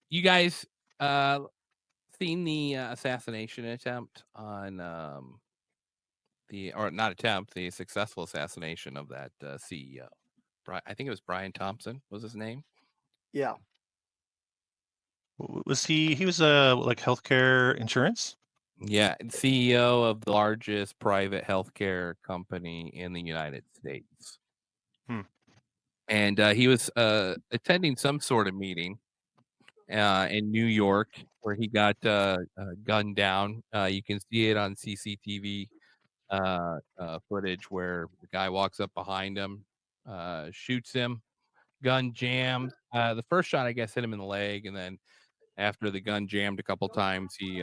You guys seen the assassination attempt on the or not attempt, the successful assassination of that CEO? I think it was Brian Thompson was his name. Yeah. Was he was like healthcare insurance? Yeah, and CEO of the largest private healthcare company in the United States. Hmm. And he was attending some sort of meeting in New York where he got gunned down. You can see it on CCTV footage where the guy walks up behind him, shoots him, gun jammed. The first shot, I guess, hit him in the leg, and then after the gun jammed a couple times, he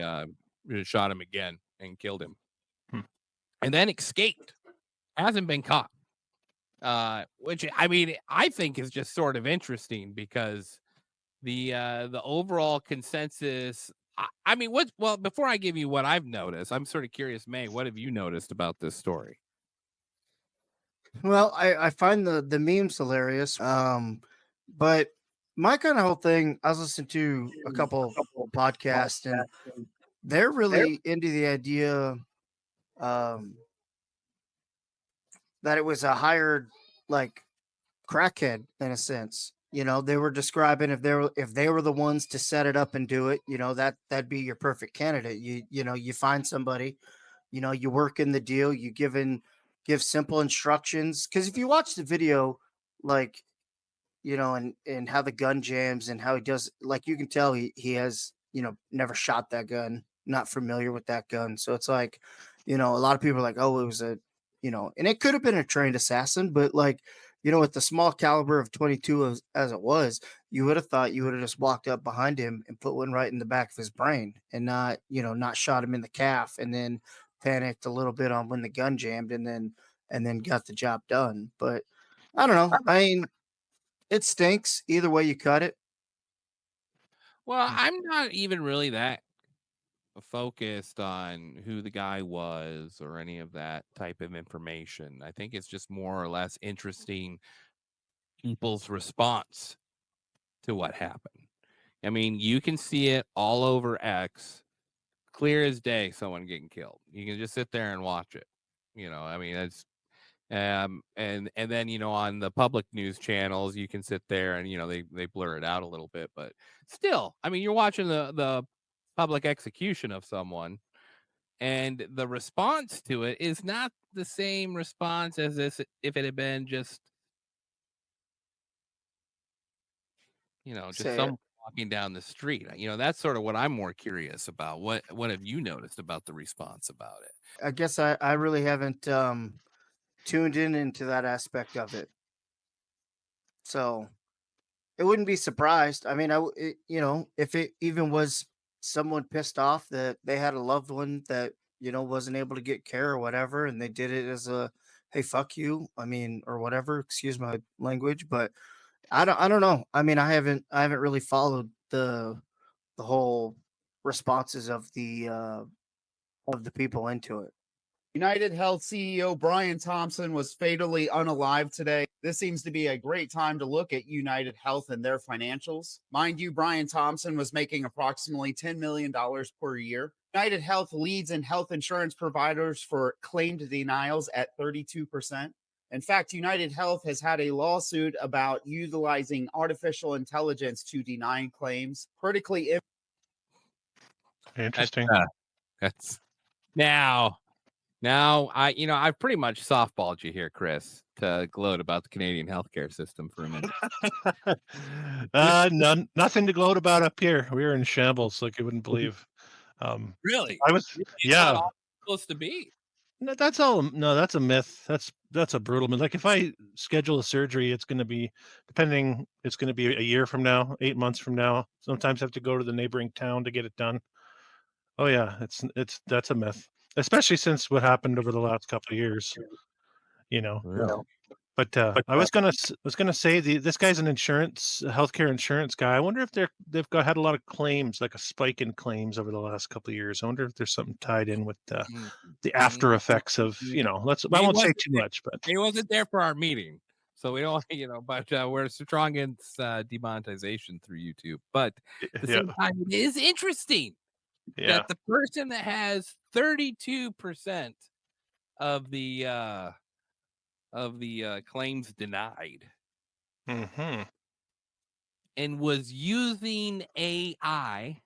shot him again and killed him, Hmm. and then escaped. Hasn't been caught. Which I mean, I think is just sort of interesting because the overall consensus. I mean, what? Well, before I give you what I've noticed, I'm sort of curious, May. What have you noticed about this story? Well, I find the memes hilarious. But my kind of whole thing, I was listening to a couple podcasts, and they're really into the idea um, that it was a hired like crackhead in a sense. You know, they were describing if they were the ones to set it up and do it, you know, that'd be your perfect candidate. You know, you find somebody, you know, you work in the deal, give simple instructions. Cause if you watch the video, like, you know, and how the gun jams and how he does, like you can tell he has, you know, never shot that gun, not familiar with that gun. So it's like, you know, a lot of people are like, oh, it was a, you know, and it could have been a trained assassin, but like, you know, with the small caliber of 22 as it was, you would have thought you would have just walked up behind him and put one right in the back of his brain and not, you know, not shot him in the calf and then panicked a little bit on when the gun jammed and then got the job done. But I don't know. I mean, it stinks either way you cut it. Well, I'm not even really that focused on who the guy was or any of that type of information. I think it's just more or less interesting people's response to what happened. I mean, you can see it all over X, clear as day, someone getting killed. You can just sit there and watch it. I mean, it's and then on the public news channels, you can sit there and they blur it out a little bit, but still, I mean, you're watching the public execution of someone, and the response to it is not the same response as this if it had been just just Say it. someone walking down the street. That's sort of what I'm more curious about. What have you noticed about the response about it? I guess I really haven't tuned in into that aspect of it. So it wouldn't be surprised. I mean, you know, if it even was someone pissed off that they had a loved one that, you know, wasn't able to get care or whatever, and they did it as a, hey, fuck you. I mean, or whatever, excuse my language, but I don't know. I mean, I haven't really followed the whole responses of the people into it. United Health CEO Brian Thompson was fatally unalive today. This seems to be a great time to look at United Health and their financials. Mind you, Brian Thompson was making approximately $10 million per year. United Health leads in health insurance providers for claimed denials at 32%. In fact, United Health has had a lawsuit about utilizing artificial intelligence to deny claims. Critically, That's Interesting. that's now. Now, I've pretty much softballed you here, Chris, to gloat about the Canadian healthcare system for a minute. Nothing to gloat about up here. We are in shambles, like you wouldn't believe. Really? I was, Really? It's not yeah. all it's supposed to be. No, that's all. No, that's a myth. That's a brutal myth. Like if I schedule a surgery, it's going to be depending. It's going to be a year from now, 8 months from now. Sometimes I have to go to the neighboring town to get it done. Oh yeah, that's a myth, especially since what happened over the last couple of years. You know, Really? But was gonna say this guy's an healthcare insurance guy. I wonder if had a lot of claims, like a spike in claims over the last couple of years. I wonder if there's something tied in with the Mm. after effects of Mm. I He won't say wasn't too there much, but he wasn't there for our meeting, So we don't, but we're strong against demonetization through YouTube. But at the Yeah, same time, it is interesting yeah. that the person that has 32% of the claims denied Hmm. and was using AI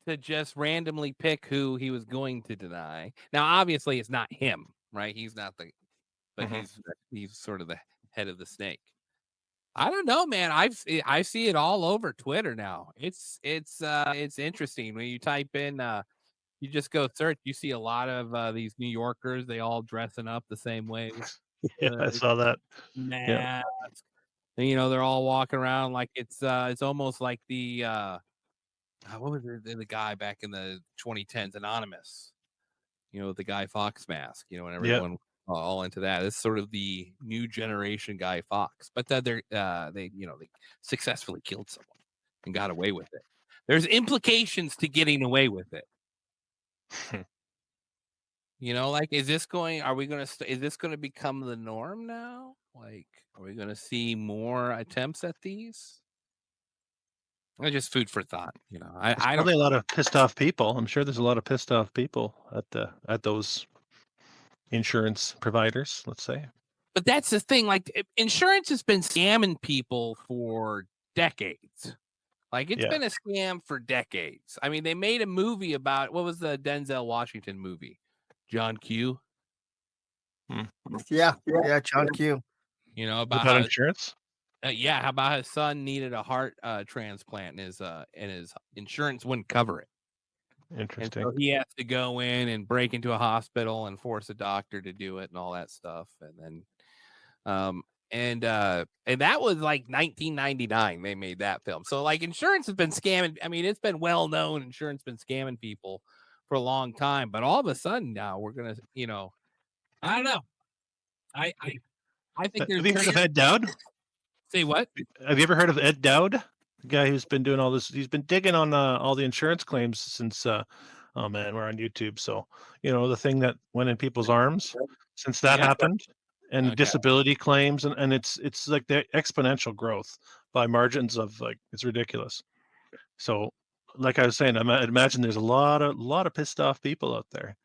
to just randomly pick who he was going to deny. Now, obviously, it's not him, right? He's not but Hmm. he's sort of the head of the snake. I don't know, man. I see it all over Twitter now. It's interesting when you type in you just go search, you see a lot of these New Yorkers, they all dressing up the same way with Yeah, I the saw that. Yeah, mask. And, they're all walking around like it's almost like the what was the guy back in the 2010s, Anonymous, the Guy Fawkes mask, and yeah. everyone all into that. It's sort of the new generation Guy Fawkes, but they successfully killed someone and got away with it. There's implications to getting away with it. Like, is this going to become the norm now? Like, are we going to see more attempts at these? Just food for thought. There's I don't probably a know. lot of pissed off people. I'm sure there's a lot of pissed off people at those insurance providers, let's say. But that's the thing. Like, insurance has been scamming people for decades. Like, it's Yeah. been a scam for decades. I mean, they made a movie about what was the Denzel Washington movie? John Q. Hmm. Yeah, yeah, John Q. About About how insurance? how about his son needed a heart transplant and his insurance wouldn't cover it. And Interesting. so he has to go in and break into a hospital and force a doctor to do it and all that stuff. And then um and that was like 1999 they made that film. So like insurance has been scamming. I mean, it's been well known insurance been scamming people for a long time, but all of a sudden now we're going to, I don't know. I think Have you heard of there's Ed Dowd? say what? Have you ever heard of Ed Dowd? The guy who's been doing all this. He's been digging on all the insurance claims since. Oh man, we're on YouTube, so the thing that went in people's arms since that Yeah. happened, and Okay. disability claims, and it's like the exponential growth by margins of like it's ridiculous. So, like I was saying, I imagine there's a lot of pissed off people out there.